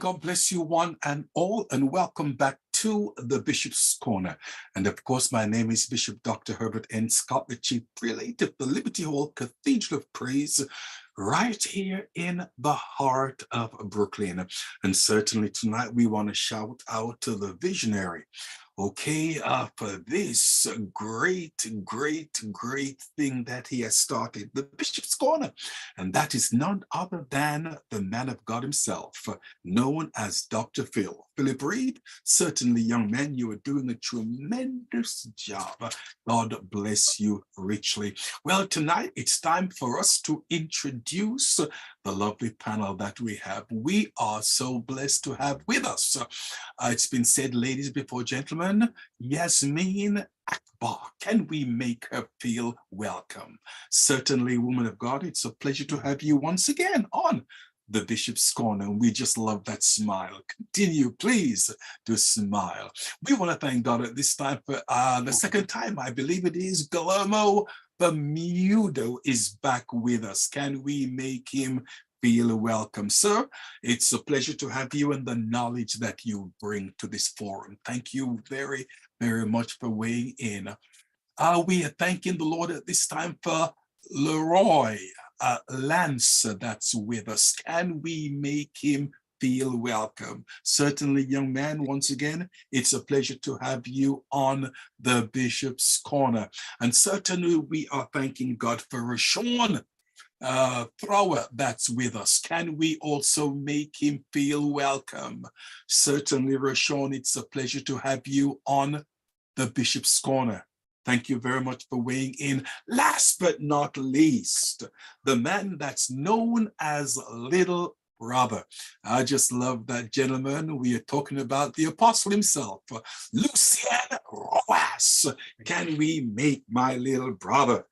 God bless you one and all, and welcome back to the Bishop's Corner. And of course, my name is Bishop Dr. Herbert N. Scott, the Chief Prelate of the Liberty Hall Cathedral of Praise, right here in the heart of Brooklyn. And certainly tonight we want to shout out to the visionary, for this great thing that he has started, the Bishop's Corner. And that is none other than the man of God himself, known as Dr. Phil. Philip Reed, certainly, young man, you are doing a tremendous job. God bless you richly. Well, tonight it's time for us to introduce the lovely panel that we have. We are so blessed to have with us. It's been said, ladies before gentlemen, Yasmin Akbar. Can we make her feel welcome? Certainly, woman of God, it's a pleasure to have you once again on the Bishop's Corner. We just love that smile. Continue, please, to smile. We want to thank God at this time for the second time, I believe it is, Guillermo Bermudex is back with us. Can we make him feel welcome? Sir, it's a pleasure to have you and the knowledge that you bring to this forum. Thank you very much for weighing in. We are thanking the Lord at this time for Leroy Lance that's with us. Can we make him feel welcome? Certainly, young man, once again, it's a pleasure to have you on the Bishop's Corner. And certainly we are thanking God for Rashawn Thrower that's with us. Can we also make him feel welcome? Certainly, Rashawn, it's a pleasure to have you on the Bishop's Corner. Thank you very much for weighing in. Last but not least, the man that's known as Little Brother. I just love that gentleman. We are talking about the apostle himself, Lucien Roas. Can we make my little brother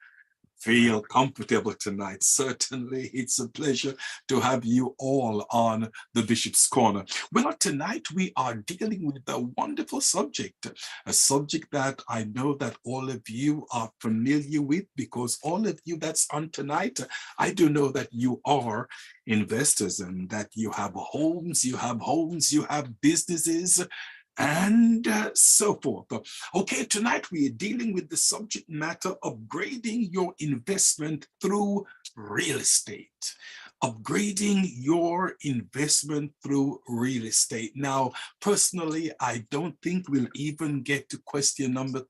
feel comfortable tonight? Certainly, it's a pleasure to have you all on the Bishop's Corner. Well, tonight we are dealing with a wonderful subject, a subject that I know that all of you are familiar with, because all of you that's on tonight, I do know that you are investors and that you have homes, you have businesses, and so forth. Okay, tonight we are dealing with the subject matter, upgrading your investment through real estate. Upgrading your investment through real estate. Now, personally, I don't think we'll even get to question number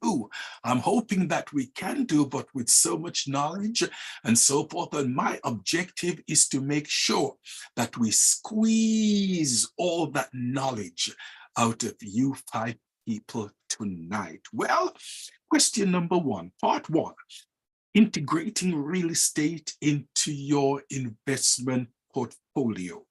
2. I'm hoping that we can do, but with so much knowledge and so forth. And my objective is to make sure that we squeeze all that knowledge out of you 5 people tonight. Well, question number 1, part 1, integrating real estate into your investment portfolio.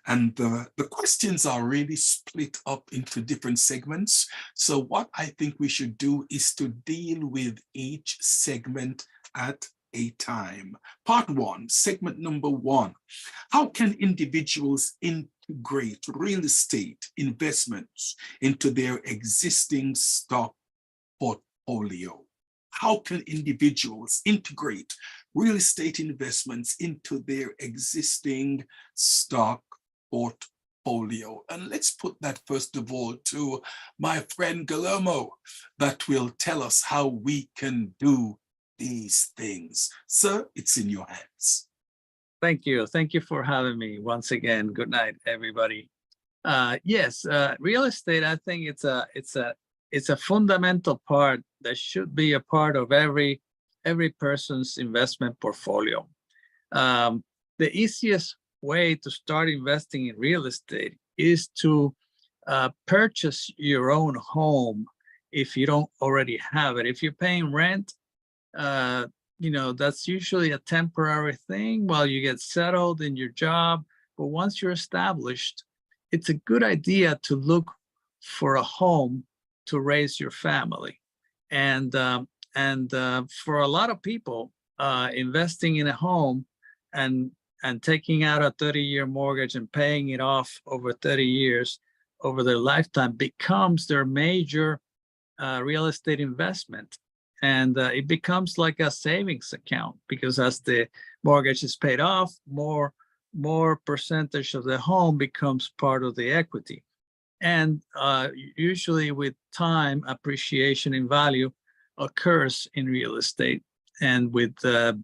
And the questions are really split up into different segments. So what I think we should do is to deal with each segment at a time. Part 1, segment number 1. How can individuals integrate real estate investments into their existing stock portfolio? How can individuals integrate real estate investments into their existing stock portfolio? And let's put that first of all to my friend Guillermo, that will tell us how we can do these things. Sir, it's in your hands. Thank you. Thank you for having me once again. Good night, everybody. Yes, real estate, I think it's a fundamental part that should be a part of every person's investment portfolio. The easiest way to start investing in real estate is to purchase your own home if you don't already have it. If you're paying rent, that's usually a temporary thing while you get settled in your job. But once you're established, it's a good idea to look for a home to raise your family. And for a lot of people, investing in a home and taking out a 30-year mortgage and paying it off over 30 years over their lifetime becomes their major real estate investment. And it becomes like a savings account, because as the mortgage is paid off, more more percentage of the home becomes part of the equity. And usually with time, appreciation in value occurs in real estate. And with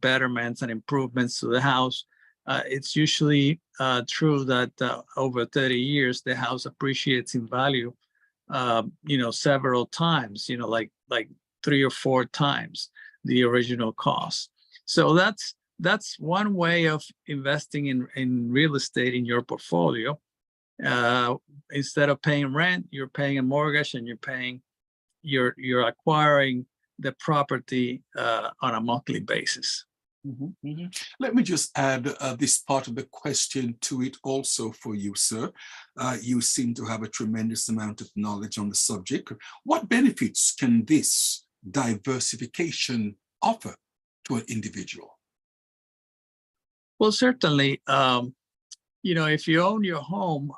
betterments and improvements to the house, it's usually true that over 30 years, the house appreciates in value, several times, like 3 or 4 times the original cost. So that's one way of investing in real estate in your portfolio. Instead of paying rent, you're paying a mortgage, and you're acquiring the property on a monthly basis. Let me just add this part of the question to it also for you, sir. You seem to have a tremendous amount of knowledge on the subject. What benefits can this diversification offer to an individual? Well, certainly, if you own your home,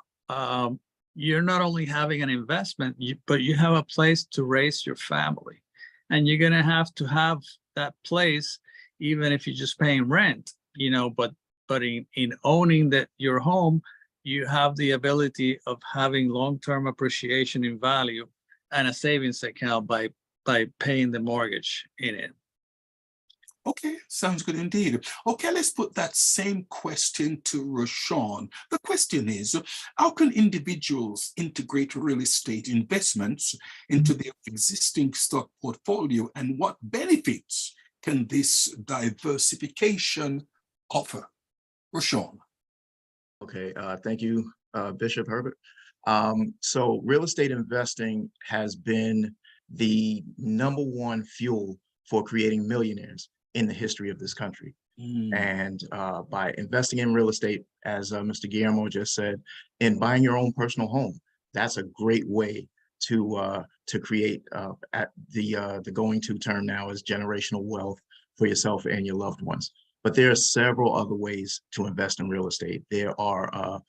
you're not only having an investment, but you have a place to raise your family. And you're going to have that place, even if you're just paying rent, but in owning your home, you have the ability of having long-term appreciation in value and a savings account by paying the mortgage in it. Okay, sounds good indeed. Okay, let's put that same question to Rashawn. The question is, how can individuals integrate real estate investments into their existing stock portfolio, and what benefits can this diversification offer? Rashawn. Okay, thank you, Bishop Herbert. So real estate investing has been the #1 fuel for creating millionaires in the history of this country. And by investing in real estate, as Mr. Guillermo just said, in buying your own personal home, that's a great way to create at the going-to term now is generational wealth for yourself and your loved ones. But there are several other ways to invest in real estate. There are,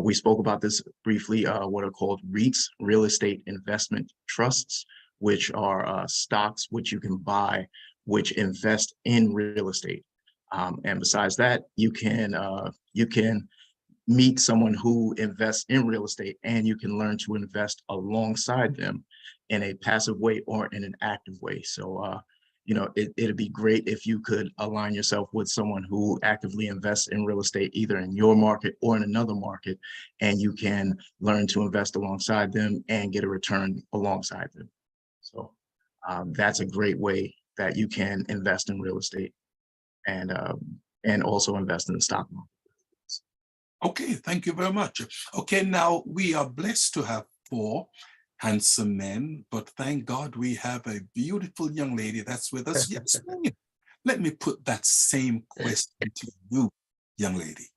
we spoke about this briefly, what are called REITs, real estate investment trusts, which are stocks which you can buy, which invest in real estate. And besides that, you can meet someone who invests in real estate, and you can learn to invest alongside them in a passive way or in an active way. So, it'd be great if you could align yourself with someone who actively invests in real estate, either in your market or in another market, and you can learn to invest alongside them and get a return alongside them. So that's a great way that you can invest in real estate and also invest in the stock market. Okay, thank you very much. Okay, now we are blessed to have 4 handsome men, but thank God we have a beautiful young lady that's with us. Yes, let me put that same question to you, young lady.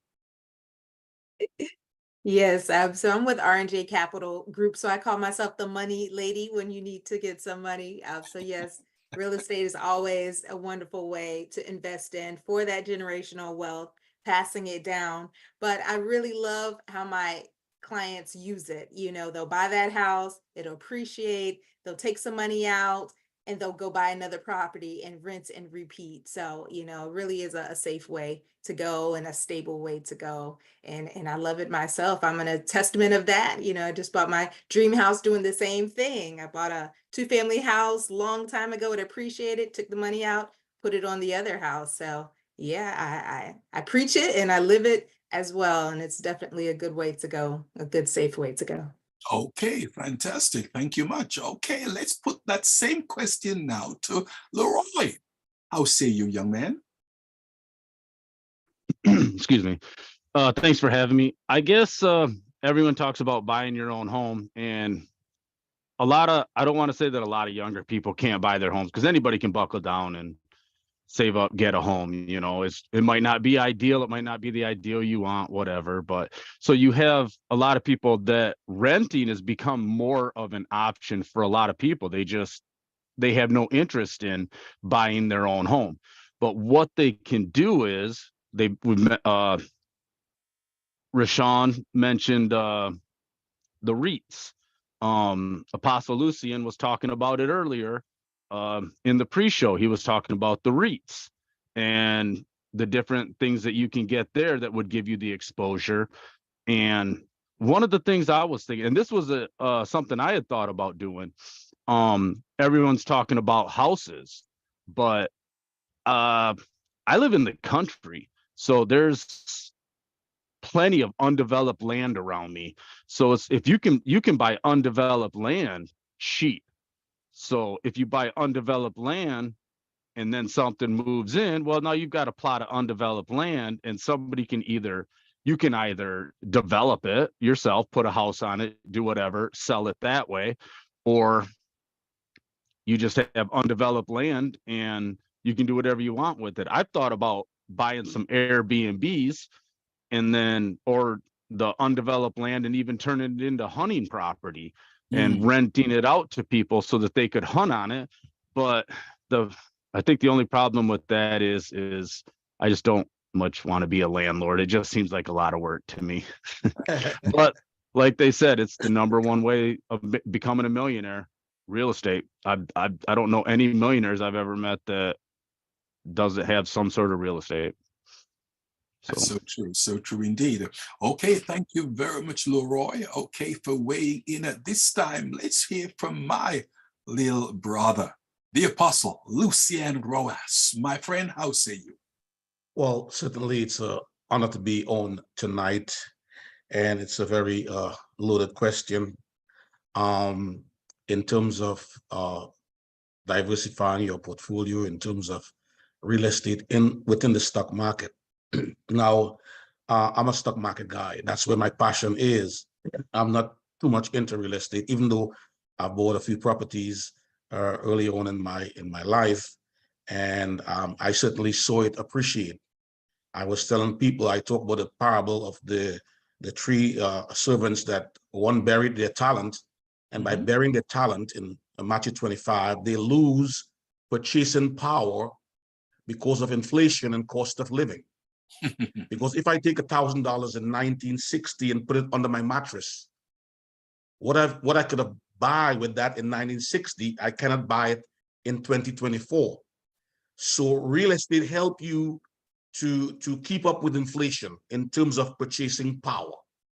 Yes, so I'm with R&J Capital Group, so I call myself the money lady when you need to get some money. So yes, real estate is always a wonderful way to invest in for that generational wealth, passing it down. But I really love how my clients use it. They'll buy that house, it'll appreciate, they'll take some money out, and they'll go buy another property and rent and repeat. So, it really is a safe way to go and a stable way to go. And I love it myself. I'm a testament of that. I just bought my dream house doing the same thing. I bought a 2-family house long time ago. It appreciated, took the money out, put it on the other house. So yeah, I preach it and I live it as well. And it's definitely a good way to go, a good, safe way to go. Okay, fantastic. Thank you much. Okay, let's put that same question now to Leroy. How say you, young man? Excuse me. Thanks for having me. I guess everyone talks about buying your own home, and I don't want to say that a lot of younger people can't buy their homes, because anybody can buckle down and save up, get a home. It might not be ideal, it might not be the ideal you want, whatever. But so you have a lot of people that renting has become more of an option for a lot of people. They have no interest in buying their own home. But what they can do is Rashawn mentioned the REITs. Apostle Lucian was talking about it earlier. In the pre-show, he was talking about the REITs, and the different things that you can get there that would give you the exposure. And one of the things I was thinking, and this was something I had thought about doing, everyone's talking about houses, but I live in the country, so there's plenty of undeveloped land around me. So it's, if you can buy undeveloped land cheap. So if you buy undeveloped land and then something moves in, well, now you've got a plot of undeveloped land, and somebody can you can either develop it yourself, put a house on it, do whatever, sell it that way, or you just have undeveloped land and you can do whatever you want with it. I've thought about buying some Airbnbs and then, or the undeveloped land, and even turning it into hunting property and renting it out to people so that they could hunt on it. But I think the only problem with that is I just don't much want to be a landlord. It just seems like a lot of work to me. But like they said, it's the number one way of becoming a millionaire. Real estate. I don't know any millionaires I've ever met that doesn't have some sort of real estate. So true indeed. Okay, thank you very much, Leroy. Okay, for weighing in at this time. Let's hear from my little brother, the Apostle Lucien Roas. My friend, how say you? Well, certainly it's an honor to be on tonight, and it's a very loaded question. In terms of diversifying your portfolio, in terms of real estate within the stock market. Now, I'm a stock market guy. That's where my passion is. I'm not too much into real estate, even though I bought a few properties early on in my life, and I certainly saw it appreciate. I was telling people, I talk about the parable of the three servants that one buried their talent, and by burying their talent in Matthew 25, they lose purchasing power because of inflation and cost of living. Because if I take $1,000 in 1960 and put it under my mattress, what I could have buy with that in 1960, I cannot buy it in 2024. So real estate help you to keep up with inflation in terms of purchasing power.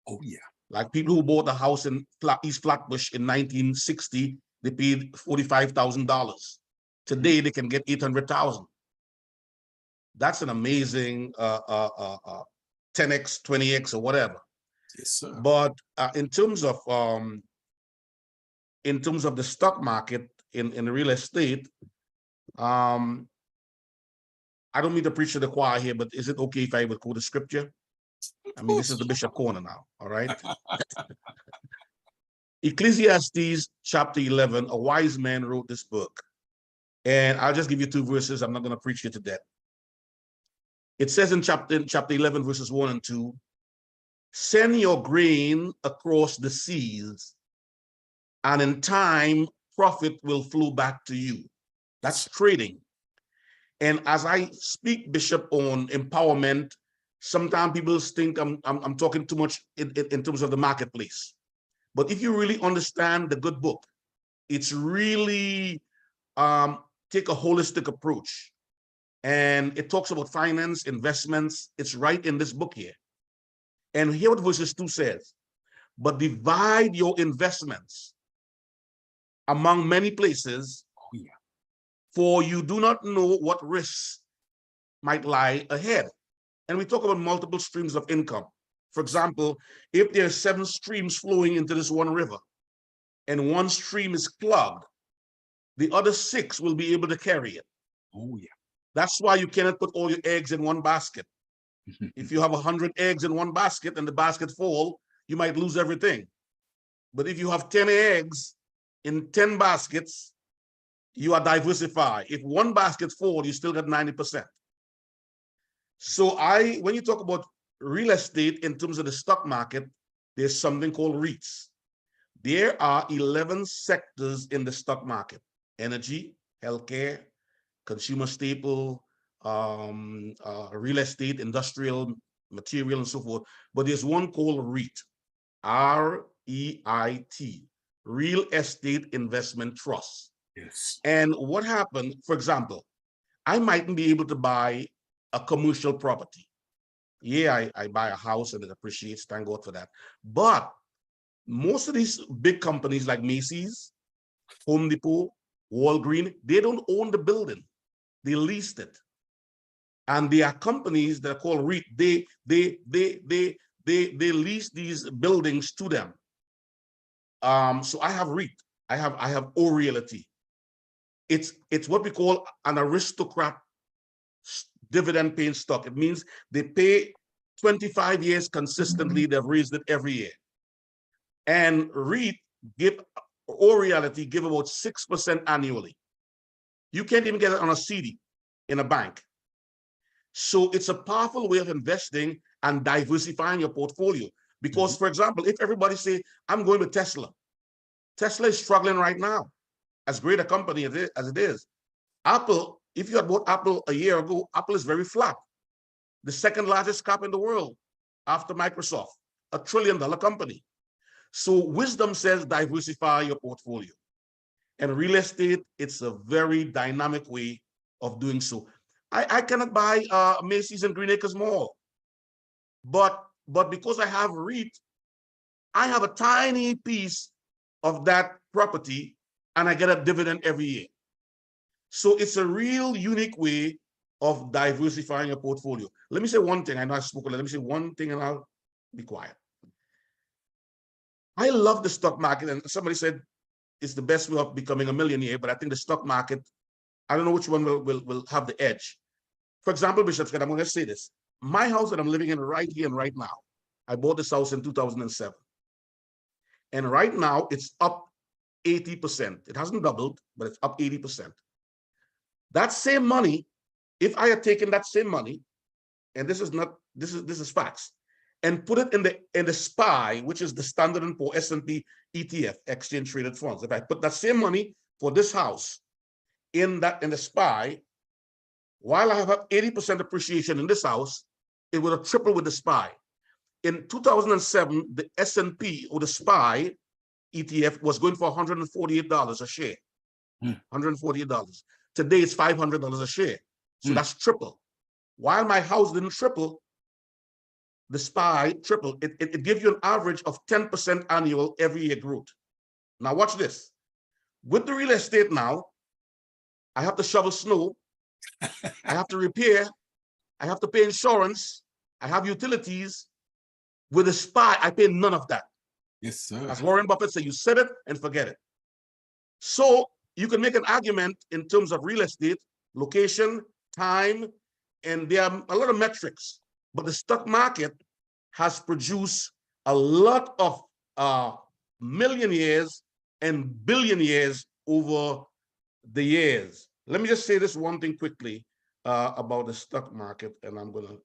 Oh yeah. Like people who bought a house in East Flatbush in 1960, they paid $45,000. Today they can get 800,000. That's an amazing 10x, 20x, or whatever. Yes, sir. But in terms of the stock market in real estate, I don't mean to preach to the choir here, but is it okay if I would quote a scripture? I mean, this is the Bishop Corner now, all right? Ecclesiastes chapter 11, a wise man wrote this book. And I'll just give you 2 verses. I'm not going to preach you to death. It says in chapter 11, verses 1 and 2, send your grain across the seas, and in time, profit will flow back to you. That's trading. And as I speak, Bishop, on empowerment, sometimes people think I'm talking too much in terms of the marketplace. But if you really understand the good book, it's really take a holistic approach. And it talks about finance, investments. It's right in this book here. And here what verses 2 says, but divide your investments among many places, for you do not know what risks might lie ahead. And we talk about multiple streams of income. For example, if there are 7 streams flowing into this one river, and one stream is clogged, the other 6 will be able to carry it. Oh yeah. That's why you cannot put all your eggs in one basket. If you have 100 eggs in one basket and the basket full, you might lose everything. But if you have 10 eggs in 10 baskets, you are diversified. If one basket full, you still got 90%. So when you talk about real estate in terms of the stock market, there's something called REITs. There are 11 sectors in the stock market: energy, healthcare, consumer staple, real estate, industrial material, and so forth. But there's one called REIT, R-E-I-T, Real Estate Investment Trust. Yes. And what happened, for example, I mightn't be able to buy a commercial property. Yeah, I buy a house and it appreciates, thank God for that. But most of these big companies like Macy's, Home Depot, Walgreens, they don't own the building. They leased it. And there are companies that are called REIT. They lease these buildings to them. So I have REIT. I have O Realty. It's what we call an aristocrat dividend paying stock. It means they pay 25 years consistently. They've raised it every year. And REIT or Reality give about 6% annually. You can't even get it on a CD in a bank. So it's a powerful way of investing and diversifying your portfolio. Because, for example, if everybody say, I'm going with Tesla, Tesla is struggling right now, as great a company as it is. Apple, if you had bought Apple a year ago, Apple is very flat. The second largest cap in the world after Microsoft, $1 trillion company. So wisdom says diversify your portfolio. And real estate, it's a very dynamic way of doing so. I cannot buy Macy's and Green Acres Mall. But because I have REIT, I have a tiny piece of that property and I get a dividend every year. So it's a real unique way of diversifying your portfolio. Let me say one thing. I know I spoke a lot. Let me say one thing and I'll be quiet. I love the stock market, and somebody said it's the best way of becoming a millionaire, but I think the stock market, I don't know which one will have the edge. For example, Bishop Scott, I'm going to say this. My house that I'm living in right here and right now, I bought this house in 2007. And right now it's up 80%. It hasn't doubled, but it's up 80%. That same money, if I had taken that same money, and this is facts, and put it in the SPY, which is the Standard & Poor's S&P ETF, exchange traded funds. If I put that same money for this house in the SPY, while I have 80% appreciation in this house, it would have tripled with the SPY. In 2007, the S&P or the SPY ETF was going for $148 a share. $148. Today it's $500 a share. So that's triple. While my house didn't triple, the SPY tripled. It gives you an average of 10% annual every year growth. Now watch this. With the real estate now, I have to shovel snow. I have to repair. I have to pay insurance. I have utilities. With the SPY, I pay none of that. Yes, sir. As Warren Buffett said, you set it and forget it. So you can make an argument in terms of real estate, location, time, and there are a lot of metrics. But the stock market has produced a lot of millionaires and billionaires over the years. Let me just say this one thing quickly about the stock market, and I'm going to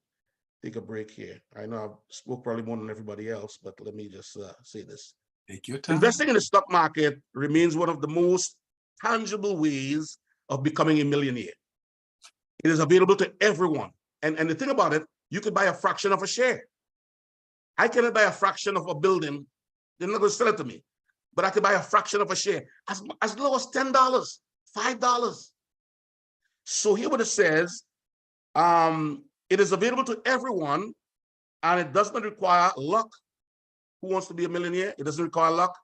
take a break here. I know I've spoke probably more than everybody else, but let me just say this. Take your time. Investing in the stock market remains one of the most tangible ways of becoming a millionaire. It is available to everyone. And the thing about it, you could buy a fraction of a share. I cannot buy a fraction of a building. They're not going to sell it to me. But I could buy a fraction of a share as low as $10, $5. So here what it says, it is available to everyone, and it does not require luck. Who wants to be a millionaire? It doesn't require luck.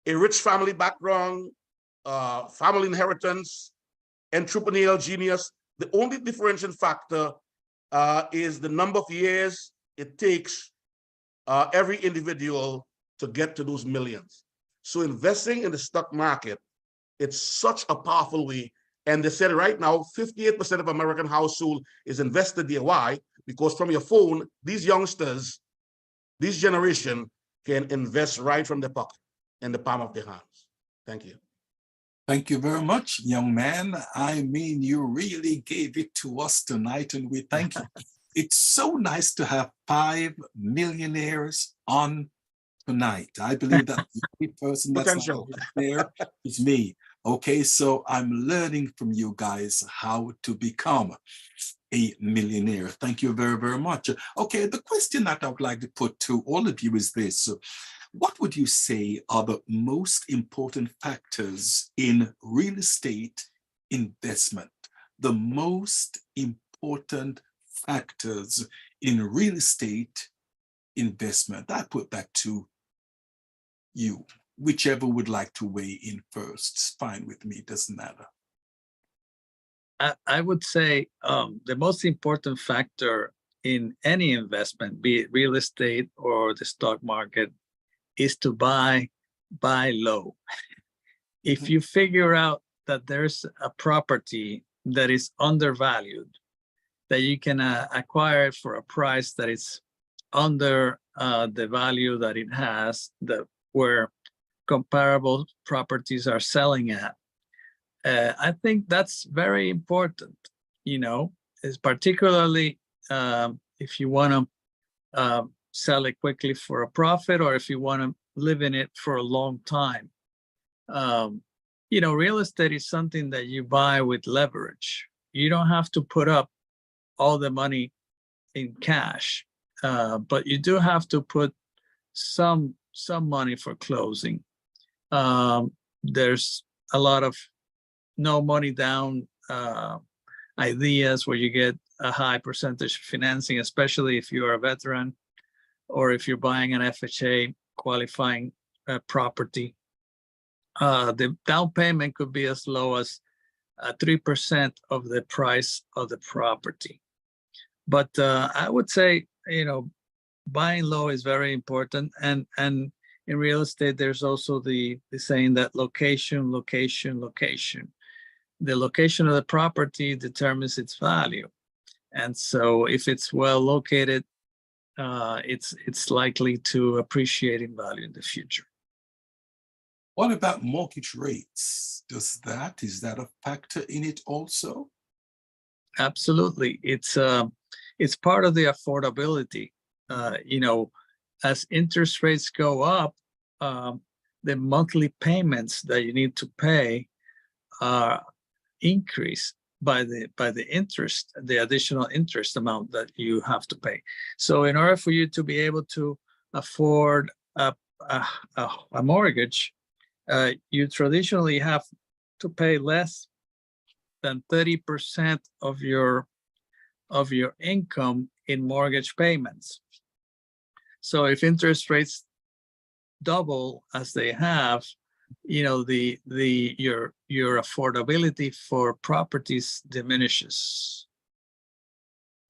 A rich family background, family inheritance, entrepreneurial genius. The only differentiating factor is the number of years it takes every individual to get to those millions. So investing in the stock market, it's such a powerful way. And they said right now, 58% of American household is invested there. Why? Because from your phone, these youngsters, this generation can invest right from their pocket in the palm of their hands. Thank you. Thank you very much, young man. I mean, you really gave it to us tonight, and we thank you. It's so nice to have 5 millionaires on tonight. I believe that the only person that's not there is me. Okay, so I'm learning from you guys how to become a millionaire. Thank you very, very much. Okay, the question that I would like to put to all of you is this. What would you say are the most important factors in real estate investment? The most important important factors in real estate investment? I put that to you. Whichever would like to weigh in first, it's fine with me, doesn't matter. I would say the most important factor in any investment, be it real estate or the stock market, is to buy low. If you figure out that there's a property that is undervalued, that you can acquire it for a price that is under the value that it has, where comparable properties are selling at, I think that's very important, is particularly if you want to sell it quickly for a profit, or if you want to live in it for a long time. Real estate is something that you buy with leverage. You don't have to put up all the money in cash, but you do have to put some money for closing. There's a lot of no money down ideas where you get a high percentage of financing, especially if you are a veteran or if you're buying an FHA qualifying property. The down payment could be as low as 3% of the price of the property. But I would say, buying low is very important. And in real estate, there's also the saying that location. The location of the property determines its value. And so if it's well located, it's likely to appreciate in value in the future. What about mortgage rates? Is that a factor in it also? Absolutely. It's part of the affordability. As interest rates go up, the monthly payments that you need to pay are increased by the interest, the additional interest amount that you have to pay. So in order for you to be able to afford a mortgage, you traditionally have to pay less than 30% of your income in mortgage payments. So if interest rates double as they have, your affordability for properties diminishes.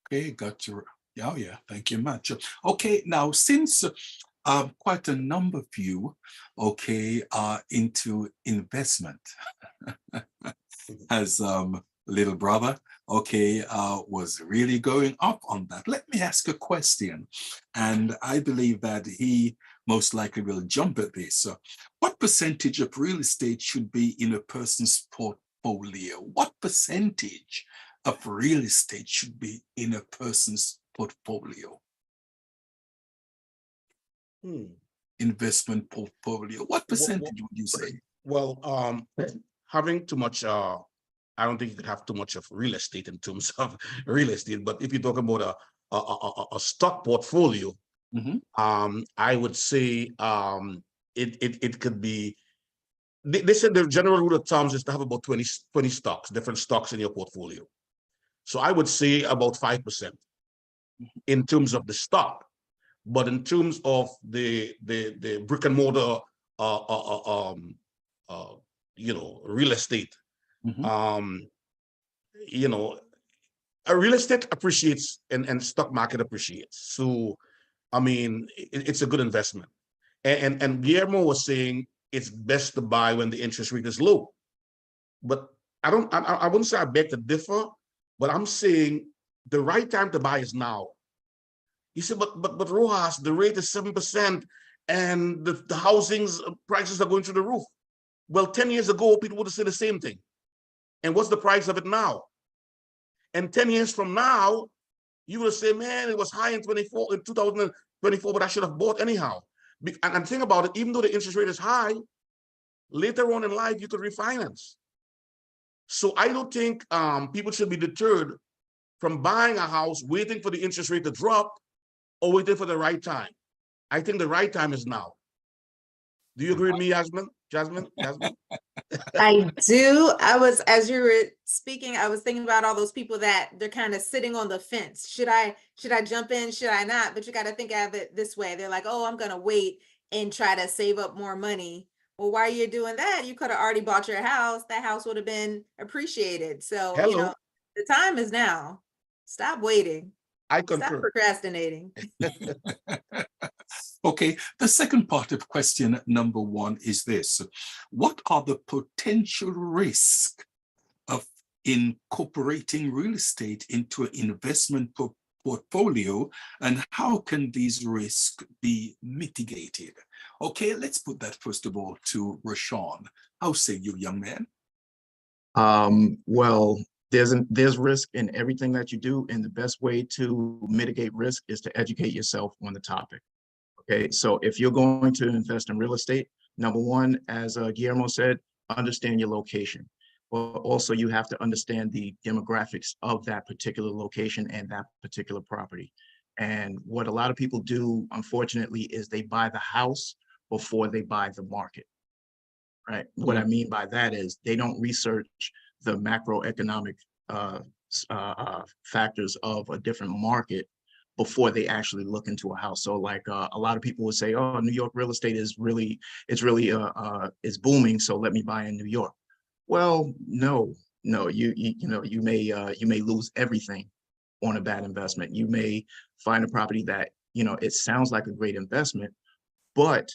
Okay, got you. Oh yeah, thank you much. Okay, now since quite a number of you, are into investment, as little brother, was really going up on that. Let me ask a question, and I believe that he most likely will jump at this. What percentage of real estate should be in a person's portfolio? What percentage of real estate should be in a person's portfolio? Investment portfolio. What percentage would you say? Well, having too much, I don't think you could have too much of real estate in terms of real estate. But if you talk about a stock portfolio, I would say it could be. They said the general rule of thumb is to have about 20 stocks, different stocks in your portfolio. So I would say about 5% in terms of the stock. But in terms of the brick and mortar, real estate, a real estate appreciates and stock market appreciates. So, I mean, it's a good investment. And Guillermo was saying it's best to buy when the interest rate is low. But I wouldn't say I beg to differ, but I'm saying the right time to buy is now. He said, but Rojas, the rate is 7% and the housing's prices are going through the roof. Well, 10 years ago, people would have said the same thing. And what's the price of it now? And 10 years from now, you would say, man, it was high in 2024, but I should have bought anyhow. And think about it, even though the interest rate is high, later on in life, you could refinance. So I don't think people should be deterred from buying a house, waiting for the interest rate to drop, or waiting for the right time. I think the right time is now. Do you agree with me, Jasmine? Jasmine? I do. As you were speaking, I was thinking about all those people that they're kind of sitting on the fence. Should I jump in? Should I not? But you got to think of it this way. They're like, oh, I'm going to wait and try to save up more money. Well, while you're doing that, you could have already bought your house. That house would have been appreciated. So, Hello, the time is now. Stop waiting. I Stop concur. procrastinating. Okay, the second part of question number 1 is this. What are the potential risks of incorporating real estate into an investment portfolio, and how can these risks be mitigated? Okay, let's put that first of all to Rashawn. How say you, young man? Well, there's risk in everything that you do, and the best way to mitigate risk is to educate yourself on the topic. Okay, so if you're going to invest in real estate, number 1, as Guillermo said, understand your location. But also you have to understand the demographics of that particular location and that particular property. And what a lot of people do, unfortunately, is they buy the house before they buy the market. Right. What I mean by that is they don't research the macroeconomic factors of a different market before they actually look into a house. So like a lot of people would say, oh, New York real estate is really booming, so let me buy in New York. Well, no, you may lose everything on a bad investment. You may find a property that, it sounds like a great investment, but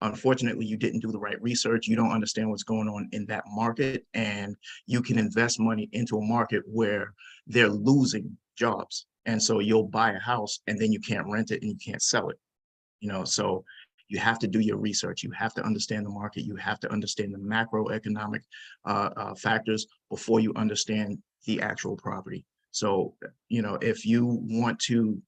unfortunately, you didn't do the right research. You don't understand what's going on in that market, and you can invest money into a market where they're losing jobs. And so you'll buy a house and then you can't rent it and you can't sell it. So you have to do your research. You have to understand the market. You have to understand the macroeconomic factors before you understand the actual property. So, if you want to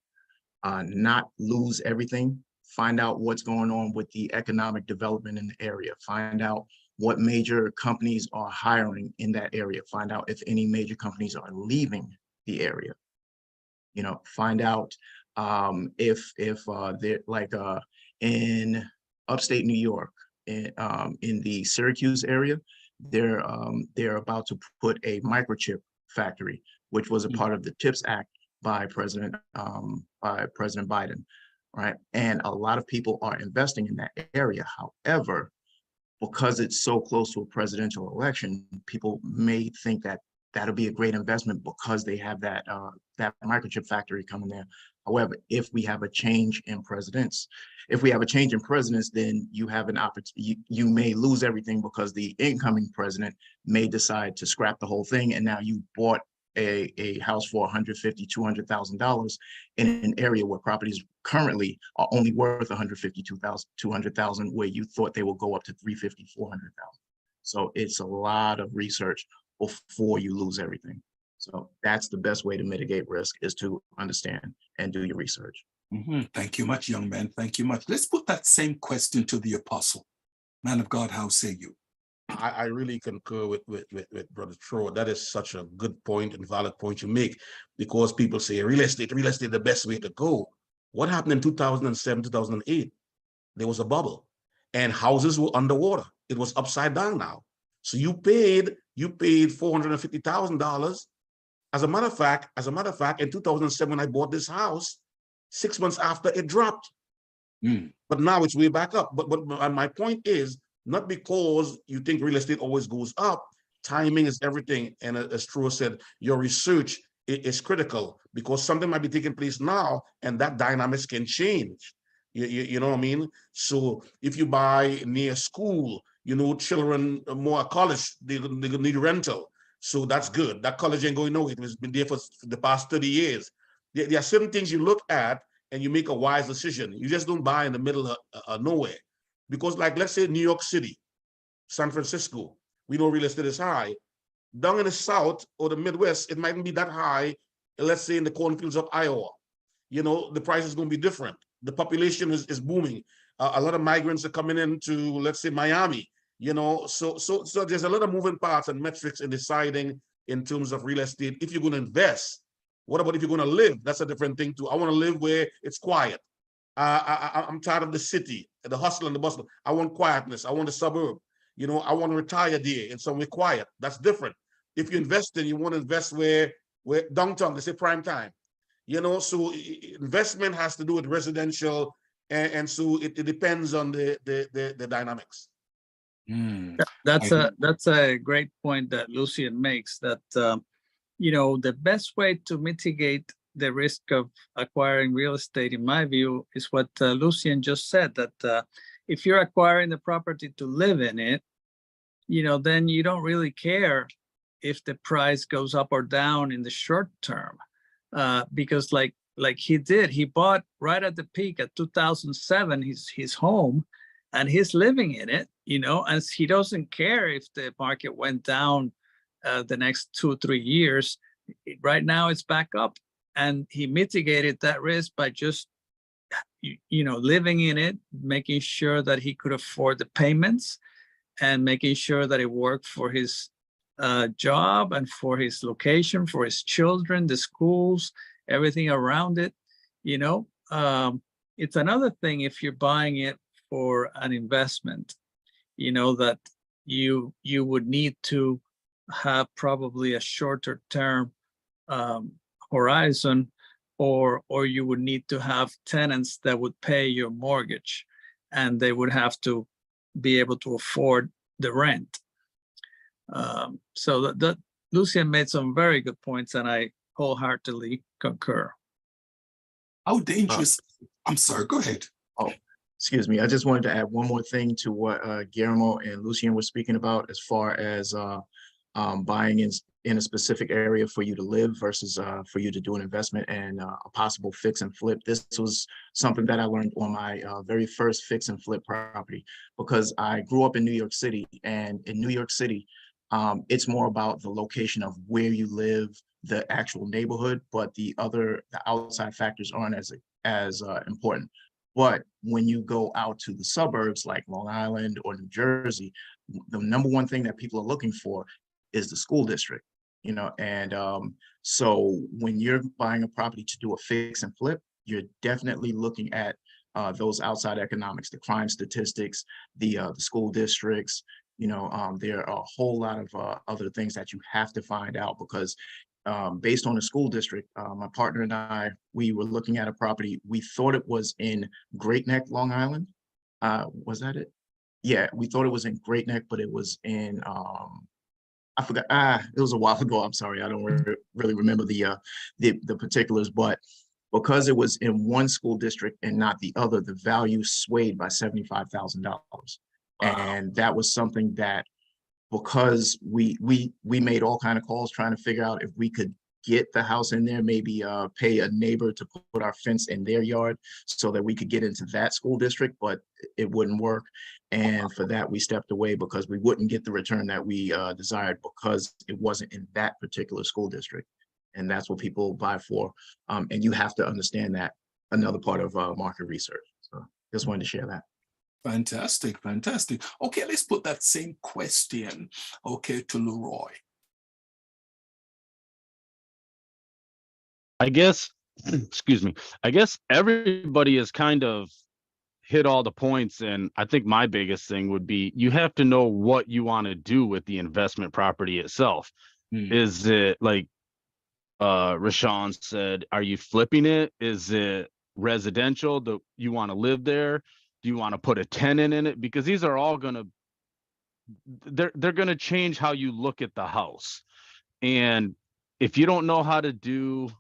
not lose everything, find out what's going on with the economic development in the area. Find out what major companies are hiring in that area. Find out if any major companies are leaving the area. Find out if they're like in upstate New York, in the Syracuse area, they're about to put a microchip factory, which was a part of the CHIPS Act by President Biden. Right. And a lot of people are investing in that area. However, because it's so close to a presidential election, people may think that that'll be a great investment because they have that microchip factory coming there. However, if we have a change in presidents, then you have an opportunity. You may lose everything because the incoming president may decide to scrap the whole thing, and now you bought a house for $150,000, $200,000 in an area where properties currently are only worth $152,000, $200,000, where you thought they will go up to $350,000, $400,000. So it's a lot of research before you lose everything. So that's the best way to mitigate risk, is to understand and do your research. Thank you much, young man. Thank you much. Let's put that same question to the apostle. Man of God, how say you? I really concur with Brother Tro. That is such a good point and valid point you make, because people say real estate, the best way to go. What happened in 2007, 2008? There was a bubble and houses were underwater. It was upside down now. So you paid $450,000. As a matter of fact, in 2007, when I bought this house, 6 months after, it dropped. But now it's way back up. But my point is, not because you think real estate always goes up, timing is everything. And as Tro said, your research is critical, because something might be taking place now and that dynamics can change. You know what I mean? So if you buy near school, children more at college, they need rental. So that's good. That college ain't going nowhere. It has been there for the past 30 years. There are certain things you look at and you make a wise decision. You just don't buy in the middle of nowhere. Because like, let's say New York City, San Francisco, we know real estate is high. Down in the South or the Midwest, it mightn't be that high. Let's say in the cornfields of Iowa, the price is going to be different. The population is booming. A lot of migrants are coming into, let's say, Miami, so there's a lot of moving parts and metrics in deciding in terms of real estate. If you're going to invest, what about if you're going to live? That's a different thing too. I want to live where it's quiet. I'm tired of the city, the hustle and the bustle. I want quietness. I want a suburb. I want to retire there in somewhere quiet. That's different. if you invest in, you want to invest where downtown, they say prime time. You know, so investment has to do with residential, and so it depends on the dynamics. Mm, That's a great point that Lucian makes, that the best way to mitigate the risk of acquiring real estate, in my view, is what Lucian just said, that if you're acquiring the property to live in it, then you don't really care if the price goes up or down in the short term, because like he bought right at the peak at 2007 his home, and he's living in it, and he doesn't care if the market went down the next 2-3 years. Right now it's back up, and he mitigated that risk by just living in it, making sure that he could afford the payments, and making sure that it worked for his job and for his location, for his children, the schools, everything around it. It's another thing if you're buying it for an investment, that you would need to have probably a shorter term horizon, or you would need to have tenants that would pay your mortgage, and they would have to be able to afford the rent. So that Lucian made some very good points, and I wholeheartedly concur. how dangerous? I'm sorry, go ahead. Oh, excuse me. I just wanted to add one more thing to what Guillermo and Lucian were speaking about, as far as buying in a specific area for you to live versus for you to do an investment and a possible fix and flip. This was something that I learned on my very first fix and flip property, because I grew up in New York City, and in New York City, it's more about the location of where you live, the actual neighborhood, but the outside factors aren't as important. But when you go out to the suburbs like Long Island or New Jersey, the number one thing that people are looking for is the school district, and so when you're buying a property to do a fix and flip, you're definitely looking at those outside economics, the crime statistics, the school districts. There are a whole lot of other things that you have to find out, because based on the school district, my partner and I, we were looking at a property. We thought it was in Great Neck, Long Island. Was that it? Yeah, we thought it was in Great Neck, but it was in I forgot. It was a while ago. I'm sorry. I don't really remember the particulars, but because it was in one school district and not the other, the value swayed by $75,000. And that was something that, because we made all kind of calls trying to figure out if we could get the house in there, maybe pay a neighbor to put our fence in their yard so that we could get into that school district, but it wouldn't work. And for that, we stepped away, because we wouldn't get the return that we desired, because it wasn't in that particular school district. And that's what people buy for. And you have to understand that, another part of market research. So just wanted to share that. Fantastic, fantastic. Okay, let's put that same question, to Leroy. I guess, excuse me, I guess everybody has kind of hit all the points. And I think my biggest thing would be, you have to know what you want to do with the investment property itself. Is it like Rashawn said, are you flipping it? Is it residential? Do you want to live there? Do you want to put a tenant in it? Because these are all going to, they're going to change how you look at the house. And if you don't know how to do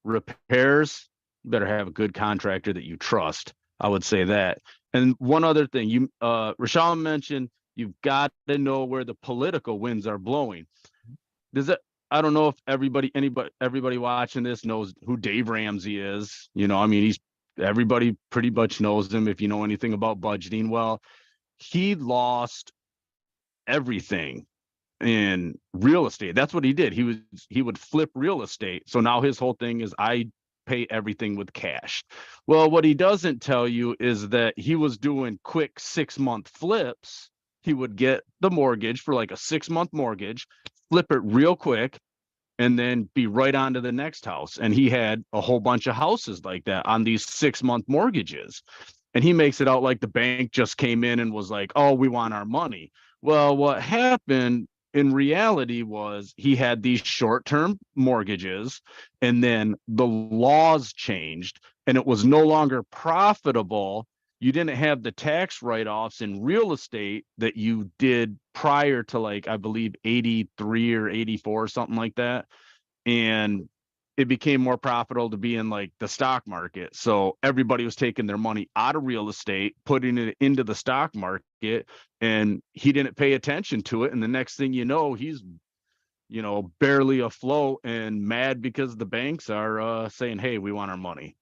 repairs, you better have a good contractor that you trust. I would say that. And one other thing, Rashawn mentioned, you've got to know where the political winds are blowing. I don't know if everybody watching this knows who Dave Ramsey is. Everybody pretty much knows him if you know anything about budgeting. Well, he lost everything in real estate. That's what he did. He would flip real estate. So now his whole thing is, I pay everything with cash. Well, what he doesn't tell you is that he was doing quick 6-month flips. He would get the mortgage for like a 6-month mortgage, flip it real quick, and then be right on to the next house. And he had a whole bunch of houses like that on these 6-month mortgages. And he makes it out like the bank just came in and was like, oh, we want our money. Well, what happened in reality was he had these short-term mortgages, and then the laws changed and it was no longer profitable. You didn't have the tax write-offs in real estate that you did prior to, like, I believe 83 or 84, something like that. And it became more profitable to be in like the stock market. So everybody was taking their money out of real estate, putting it into the stock market, and he didn't pay attention to it. And the next thing you know, he's, barely afloat and mad because the banks are saying, hey, we want our money,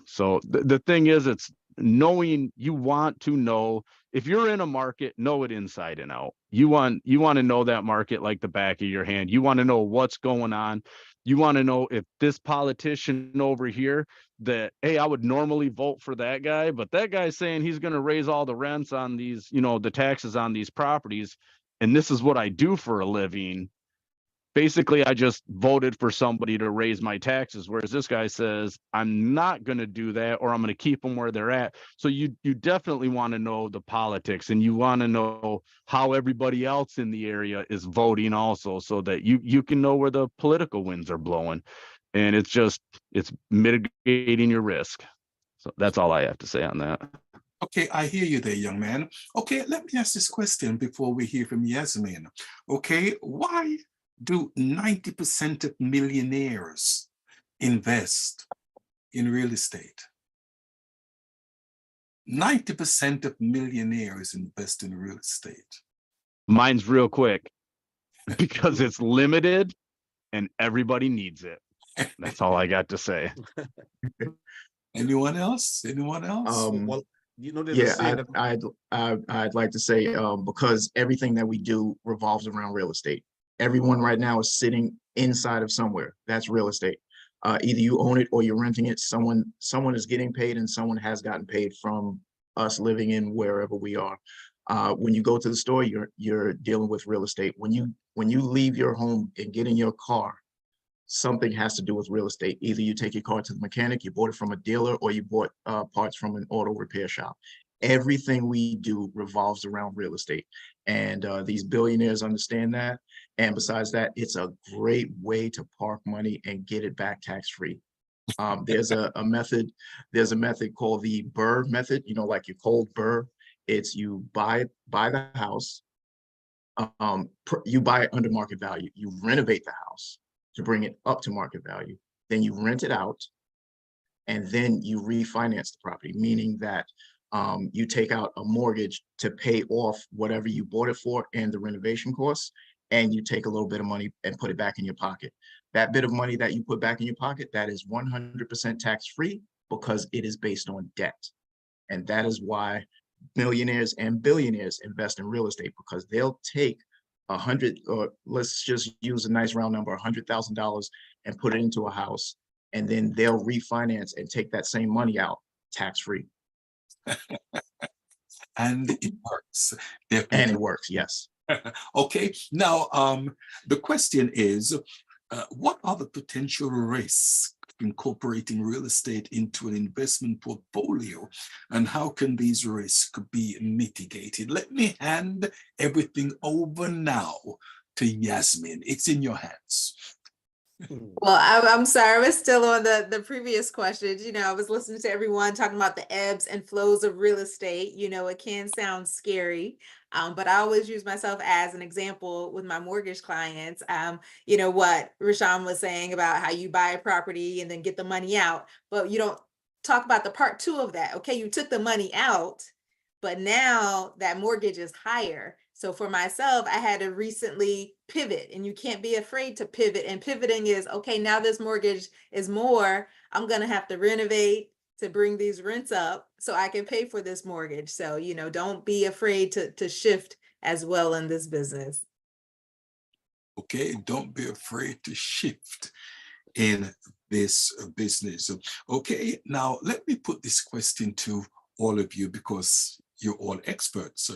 So the thing is, it's knowing. You want to know, if you're in a market, know it inside and out. You want to know that market like the back of your hand. You want to know what's going on. You want to know if this politician over here that, hey, I would normally vote for that guy, but that guy's saying he's going to raise all the rents on these, the taxes on these properties, and this is what I do for a living. Basically, I just voted for somebody to raise my taxes, whereas this guy says, I'm not going to do that, or I'm going to keep them where they're at. So you definitely want to know the politics, and you want to know how everybody else in the area is voting also, so that you can know where the political winds are blowing. And it's mitigating your risk. So that's all I have to say on that. Okay, I hear you there, young man. Okay, let me ask this question before we hear from Yasmin. Okay, why do 90% of millionaires invest in real estate? 90% of millionaires invest in real estate. Mine's real quick, because it's limited and everybody needs it. That's all I got to say. Anyone else? Well, there's a Yeah, saying I'd like to say, because everything that we do revolves around real estate. Everyone right now is sitting inside of somewhere. That's real estate. Either you own it or you're renting it. Someone is getting paid, and someone has gotten paid from us living in wherever we are. When you go to the store, you're dealing with real estate. When you leave your home and get in your car, something has to do with real estate. Either you take your car to the mechanic, you bought it from a dealer, or you bought parts from an auto repair shop. Everything we do revolves around real estate. And these billionaires understand that. And besides that, it's a great way to park money and get it back tax-free. There's a method called the BRRRR method, like your cold BRRRR. It's you buy the house, you buy it under market value, you renovate the house to bring it up to market value, then you rent it out, and then you refinance the property, meaning that you take out a mortgage to pay off whatever you bought it for and the renovation costs, and you take a little bit of money and put it back in your pocket. That bit of money that you put back in your pocket, that is 100% tax-free, because it is based on debt. And that is why millionaires and billionaires invest in real estate, because they'll take 100, or let's just use a nice round number, $100,000, and put it into a house, and then they'll refinance and take that same money out tax-free. And it works. And it works, yes. Okay, now the question is, what are the potential risks of incorporating real estate into an investment portfolio, and how can these risks be mitigated? Let me hand everything over now to Yasmin. It's in your hands. Well, I'm sorry, I was still on the previous questions. I was listening to everyone talking about the ebbs and flows of real estate. It can sound scary, but I always use myself as an example with my mortgage clients. What Rashawn was saying about how you buy a property and then get the money out, but you don't talk about the part two of that. Okay, you took the money out, but now that mortgage is higher. So for myself, I had to recently pivot, and you can't be afraid to pivot. And pivoting is, okay, now this mortgage is more. I'm going to have to renovate to bring these rents up so I can pay for this mortgage. So, don't be afraid to shift as well in this business. Okay, don't be afraid to shift in this business. Okay, now let me put this question to all of you, because you're all experts.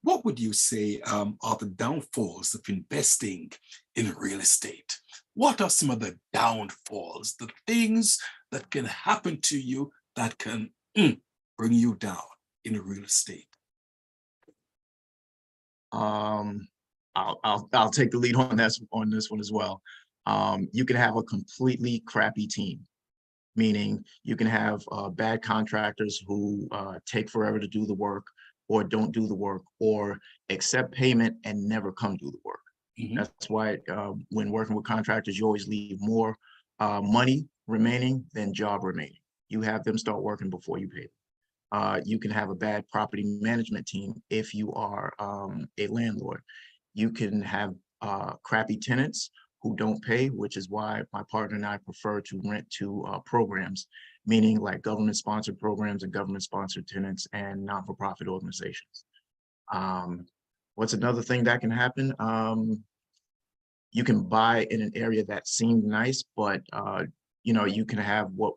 What would you say are the downfalls of investing in real estate? What are some of the downfalls, the things that can happen to you that can bring you down in real estate? I'll take the lead on this one as well. You can have a completely crappy team, meaning you can have bad contractors who take forever to do the work, or don't do the work, or accept payment and never come do the work. That's why when working with contractors, you always leave more money remaining than job remaining. You have them start working before you pay them. You can have a bad property management team if you are a landlord. You can have crappy tenants who don't pay, which is why my partner and I prefer to rent to programs, meaning like government-sponsored programs and government-sponsored tenants and non-for-profit organizations. What's another thing that can happen? You can buy in an area that seemed nice, but you know, you can have what,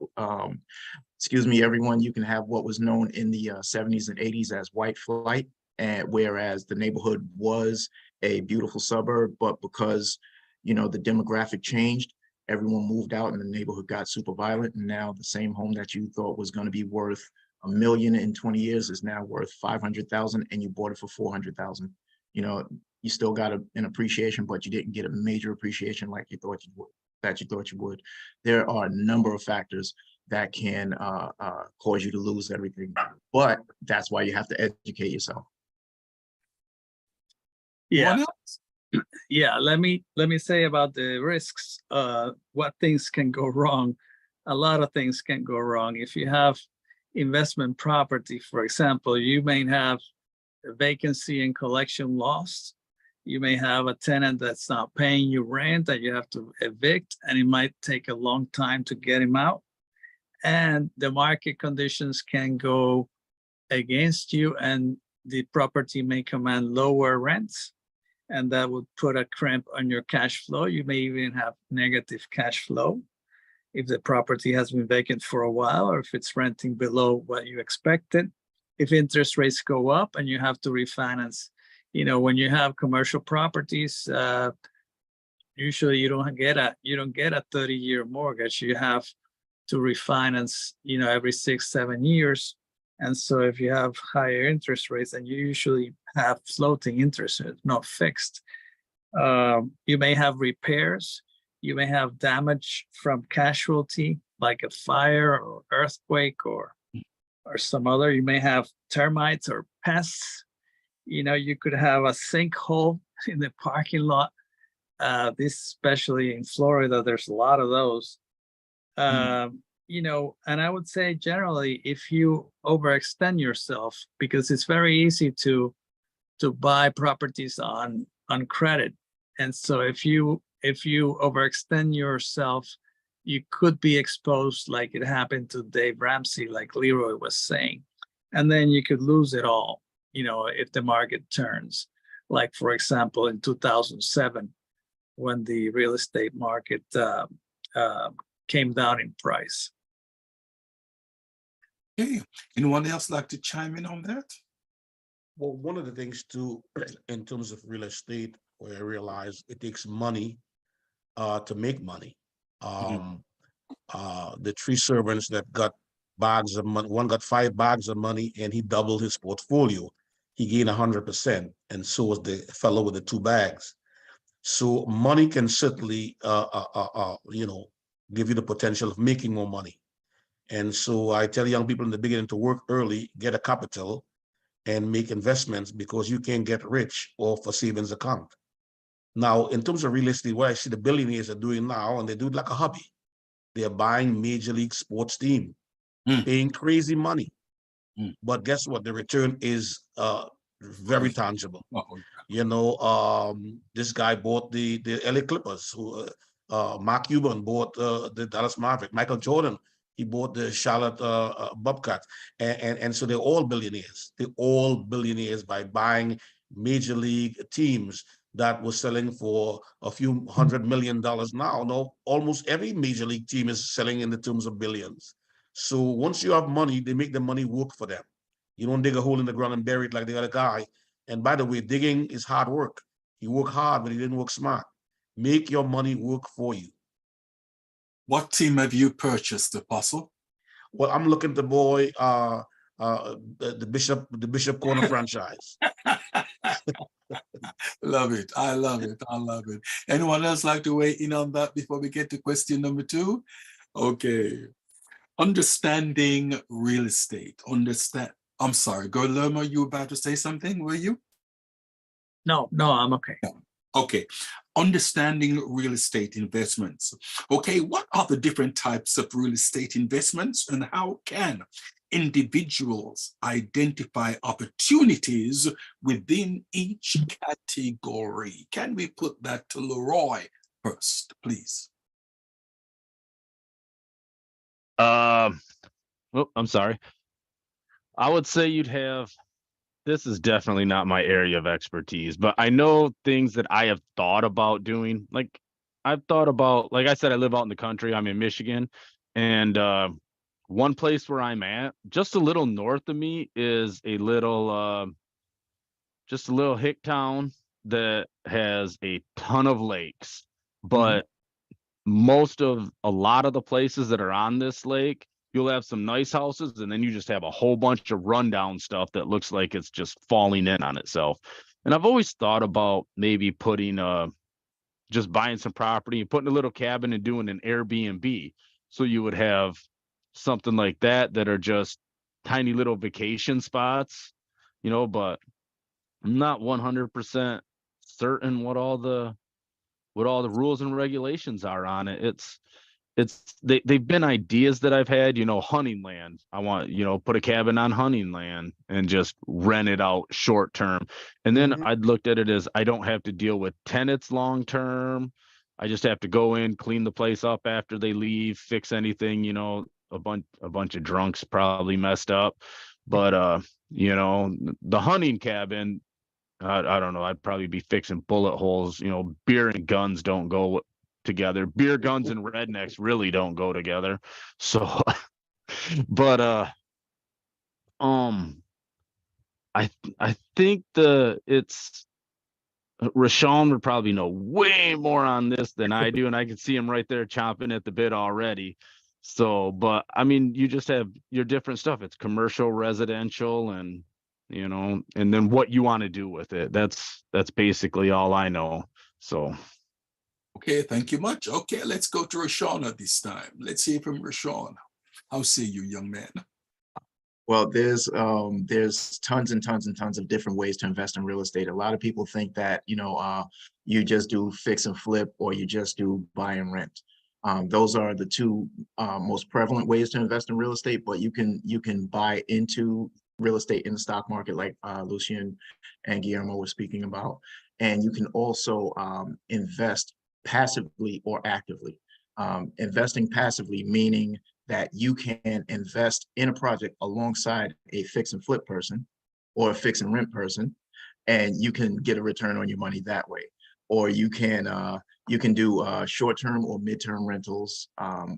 excuse me, everyone, you can have what was known in the 70s and 80s as white flight, and whereas the neighborhood was a beautiful suburb, but because, you know, the demographic changed, everyone moved out and the neighborhood got super violent. And now the same home that you thought was going to be worth $1 million in 20 years is now worth 500,000, and you bought it for 400,000. You know, you still got an appreciation, but you didn't get a major appreciation like you thought you would. There are a number of factors that can cause you to lose everything, but that's why you have to educate yourself. Yeah. Yeah, let me say about the risks. What things can go wrong? A lot of things can go wrong. If you have investment property, for example, you may have a vacancy and collection loss. You may have a tenant that's not paying you rent that you have to evict, and it might take a long time to get him out. And the market conditions can go against you, and the property may command lower rents, and that would put a crimp on your cash flow. You may even have negative cash flow if the property has been vacant for a while, or if it's renting below what you expected. If interest rates go up and you have to refinance, you know, when you have commercial properties, usually you don't get a 30-year mortgage. You have to refinance, you know, every 6-7 years. And so if you have higher interest rates, and you usually have floating interest rates, not fixed, you may have repairs. You may have damage from casualty, like a fire or earthquake or some other. You may have termites or pests. You know, you could have a sinkhole in the parking lot. This, especially in Florida, there's a lot of those. You know, and I would say generally, if you overextend yourself, because it's very easy to buy properties on credit, and so if you overextend yourself, you could be exposed, like it happened to Dave Ramsey, like Leroy was saying, and then you could lose it all, you know, if the market turns. Like, for example, in 2007, when the real estate market came down in price. Okay, anyone else like to chime in on that? Well, one of the things too, in terms of real estate, where I realize it takes money to make money. The 3 servants that got bags of money, one got 5 bags of money and he doubled his portfolio. He gained 100%, and so was the fellow with the 2 bags. So money can certainly, you know, give you the potential of making more money. And so I tell young people in the beginning to work early, get a capital, and make investments, because you can get rich off a savings account. Now, in terms of real estate, what I see the billionaires are doing now, and they do it like a hobby. They're buying major league sports team, paying crazy money. But guess what? The return is very tangible. You know, this guy bought the LA Clippers, who Mark Cuban bought the Dallas Mavericks. Michael Jordan, he bought the Charlotte Bobcats. And so they're all billionaires. They're all billionaires by buying major league teams that was selling for a few $100 million now. No, almost every major league team is selling in the terms of billions. So once you have money, they make the money work for them. You don't dig a hole in the ground and bury it like the other guy. And by the way, digging is hard work. He worked hard, but he didn't work smart. Make your money work for you. What team have you purchased, Apostle? Well, I'm looking to buy the Bishop Corner franchise. Love it. I love it. I love it. Anyone else like to weigh in on that before we get to question number 2? Okay. Understanding real estate. I'm sorry, Guillermo, you were about to say something, were you? No, I'm okay. Okay. Understanding real estate investments. Okay, what are the different types of real estate investments and how can individuals identify opportunities within each category? Can we put that to Leroy first, please? Oh, I'm sorry. I would say you'd have, this is definitely not my area of expertise, but I know things that I have thought about doing. Like I've thought about, like I said, I live out in the country. I'm in Michigan, and one place where I'm at, just a little north of me, is just a little hick town that has a ton of lakes, but a lot of the places that are on this lake, you'll have some nice houses, and then you just have a whole bunch of rundown stuff that looks like it's just falling in on itself. And I've always thought about maybe just buying some property and putting a little cabin and doing an Airbnb. So you would have something like that are just tiny little vacation spots, but I'm not 100% certain what all the rules and regulations are on it. They've been ideas that I've had, hunting land. I want, put a cabin on hunting land and just rent it out short term. And then I'd looked at it as I don't have to deal with tenants long term. I just have to go in, clean the place up after they leave, fix anything, a bunch of drunks probably messed up. But the hunting cabin, I don't know, I'd probably be fixing bullet holes. Beer and guns don't go together. Beer, guns, and rednecks really don't go together. So, but I think Rashawn would probably know way more on this than I do, and I can see him right there chomping at the bit already. So, but I mean, you just have your different stuff. It's commercial, residential, and and then what you want to do with it. That's basically all I know. So. Okay, thank you much. Okay, let's go to Rashawn at this time. Let's hear from Rashawn. How say you, young man? Well, there's tons and tons and tons of different ways to invest in real estate. A lot of people think that, you just do fix and flip or you just do buy and rent. Those are the two most prevalent ways to invest in real estate, but you can buy into real estate in the stock market like Lucien and Guillermo were speaking about. And you can also invest passively or actively. Investing passively meaning that you can invest in a project alongside a fix and flip person or a fix and rent person, and you can get a return on your money that way. Or you can do short-term or mid-term rentals,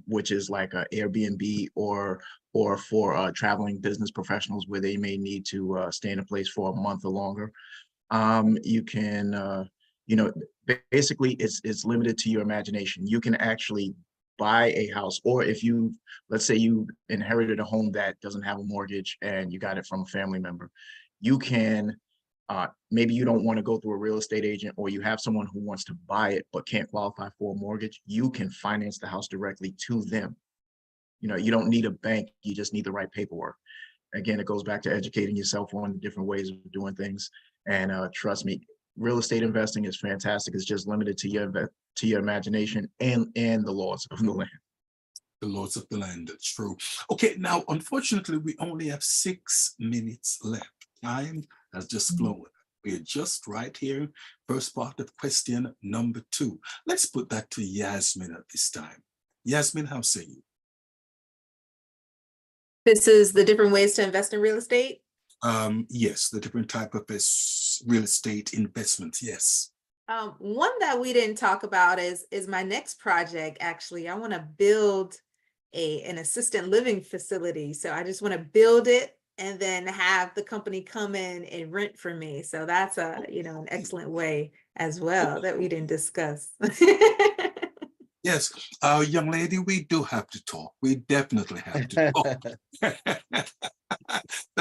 which is like a Airbnb or for traveling business professionals where they may need to stay in a place for a month or longer. You can, basically it's limited to your imagination. You can actually buy a house, or if let's say you inherited a home that doesn't have a mortgage and you got it from a family member, you can, maybe you don't want to go through a real estate agent, or you have someone who wants to buy it but can't qualify for a mortgage, you can finance the house directly to them. You don't need a bank, you just need the right paperwork. Again, it goes back to educating yourself on the different ways of doing things. And trust me, real estate investing is fantastic. It's just limited to your imagination and the laws of the land. The laws of the land, that's true. Okay, now, unfortunately, we only have 6 minutes left. Time has just flown. We're just right here. First part of question number 2. Let's put that to Yasmin at this time. Yasmin, how say you? This is the different ways to invest in real estate? Yes, the different type of real estate investments, yes. One that we didn't talk about is my next project. Actually, I want to build an assisted living facility. So I just want to build it and then have the company come in and rent for me. So that's an excellent way as well that we didn't discuss. Yes, young lady, we do have to talk. We definitely have to talk.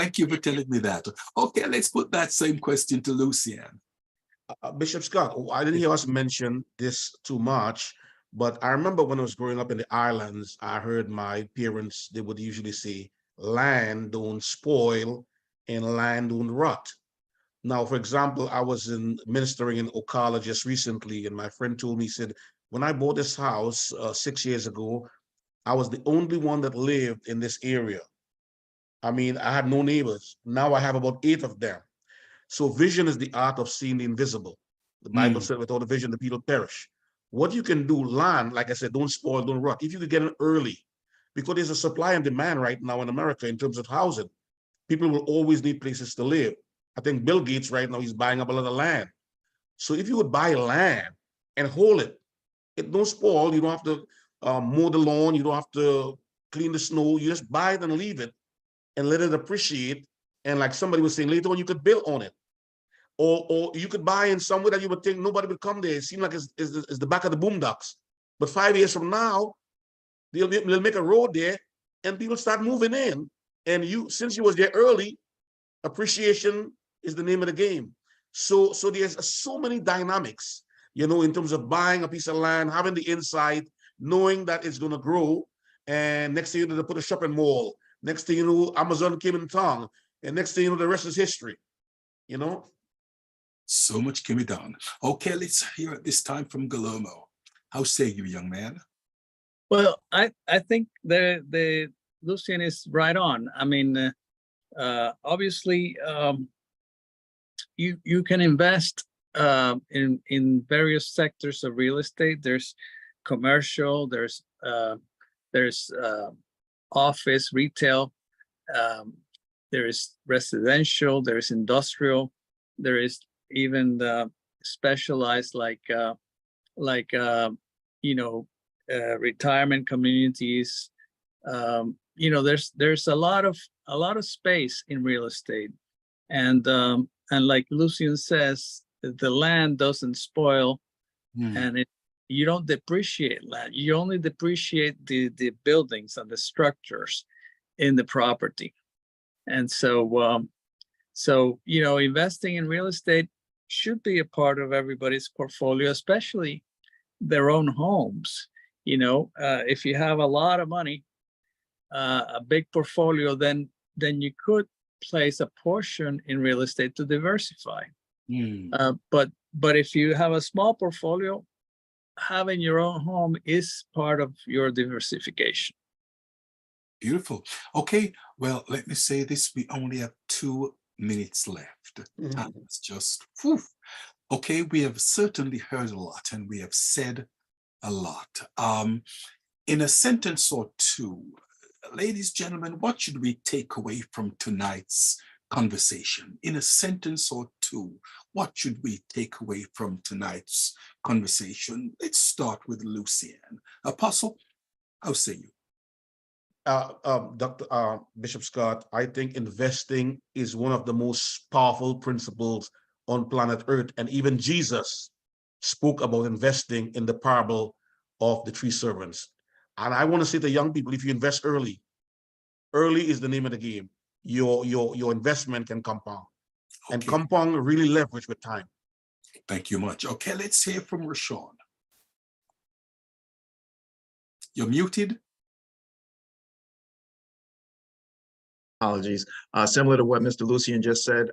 Thank you for telling me that. Okay, let's put that same question to Lucian. Bishop Scott, I didn't hear us mention this too much, but I remember when I was growing up in the islands, I heard my parents, they would usually say, land don't spoil and land don't rot. Now, for example, I was ministering in Ocala just recently, and my friend told me, he said, when I bought this house 6 years ago, I was the only one that lived in this area. I mean, I had no neighbors. Now I have about 8 of them. So vision is the art of seeing the invisible. The Bible said, without a vision, the people perish. What you can do, land, like I said, don't spoil, don't rot. If you could get in early, because there's a supply and demand right now in America in terms of housing. People will always need places to live. I think Bill Gates right now, he's buying up a lot of land. So if you would buy land and hold it, it don't spoil. You don't have to mow the lawn. You don't have to clean the snow. You just buy it and leave it and let it appreciate. And like somebody was saying, later on, you could build on it. Or you could buy in somewhere that you would think nobody would come there. It seems like it's the back of the boondocks. But 5 years from now, they'll make a road there and people start moving in. And since you was there early, appreciation is the name of the game. So there's so many dynamics, you know, in terms of buying a piece of land, having the insight, knowing that it's going to grow. And next thing you know, they put a shopping mall. Next thing you know, Amazon came in town. And next thing you know, the rest is history, you know? So much can be done. Okay, let's hear at this time from Guillermo. How say you, young man? Well, I think the Lucian is right on. I mean, obviously, you can invest in various sectors of real estate. There's commercial, there's office, retail, there is residential, there is industrial, there is even specialized like retirement communities. You know, there's a lot of space in real estate, and like Lucian says, the land doesn't spoil, and you don't depreciate land. You only depreciate the buildings and the structures in the property. And so you know, investing in real estate should be a part of everybody's portfolio, especially their own homes. You know, if you have a lot of money, a big portfolio, then you could place a portion in real estate to diversify. But if you have a small portfolio, having your own home is part of your diversification. Beautiful. Okay, well, let me say this. We only have 2 minutes left. Time is just, whew. Okay, we have certainly heard a lot and we have said a lot. In a sentence or two, ladies, gentlemen, what should we take away from tonight's conversation? In a sentence or two, what should we take away from tonight's conversation? Let's start with Lucian. Apostle, how say you? Dr. Bishop Scott, I think investing is one of the most powerful principles on planet Earth. And even Jesus spoke about investing in the parable of the 3 servants. And I want to say to young people, if you invest early, early is the name of the game. Your investment can compound. Okay. And compound really leverage with time. Thank you much. Okay, let's hear from Rashawn. You're muted. Apologies. Similar to what Mr. Lucian just said,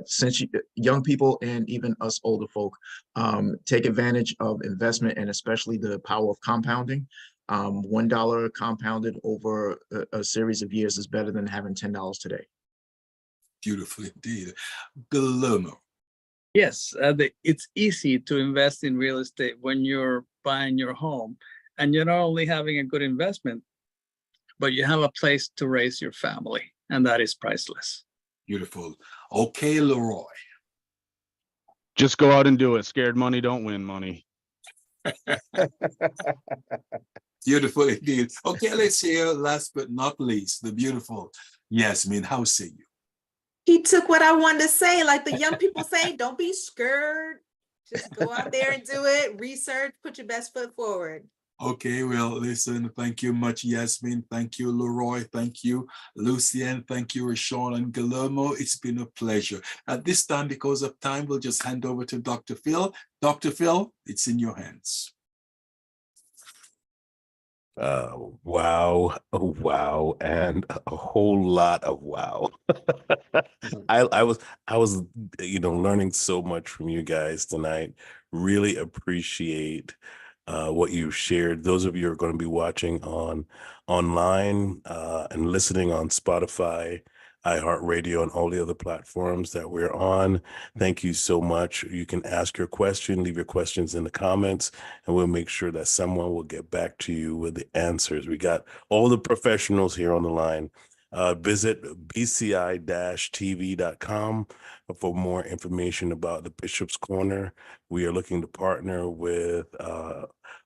since young people and even us older folk take advantage of investment and especially the power of compounding, $1 compounded over a series of years is better than having $10 today. Beautiful indeed. Guillermo. Yes, it's easy to invest in real estate when you're buying your home, and you're not only having a good investment, but you have a place to raise your family, and that is priceless. Beautiful. Okay, Leroy. Just go out and do it. Scared money don't win money. Beautiful indeed. Okay, let's hear, last but not least, the beautiful Yasmin. How say you? He took what I wanted to say. Like the young people say, don't be scared. Just go out there and do it. Research, put your best foot forward. Okay, well, listen, thank you much, Yasmin. Thank you, Leroy. Thank you, Lucien. Thank you, Rashawn and Guillermo. It's been a pleasure. At this time, because of time, we'll just hand over to Dr. Phil. Dr. Phil, it's in your hands. Wow, wow, and a whole lot of wow. I was learning so much from you guys tonight. Really appreciate what you've shared. Those of you who are going to be watching online and listening on Spotify, iHeartRadio, and all the other platforms that we're on. Thank you so much. You can ask your question, leave your questions in the comments, and we'll make sure that someone will get back to you with the answers. We got all the professionals here on the line. Visit bci-tv.com for more information about the Bishop's Corner. We are looking to partner with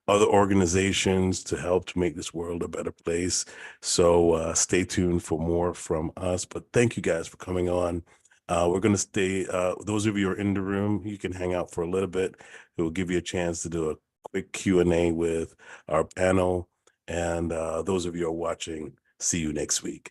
other organizations to help to make this world a better place. So stay tuned for more from us. But thank you guys for coming on. We're going to stay, those of you who are in the room, you can hang out for a little bit. It will give you a chance to do a quick Q&A with our panel. And those of you who are watching, see you next week.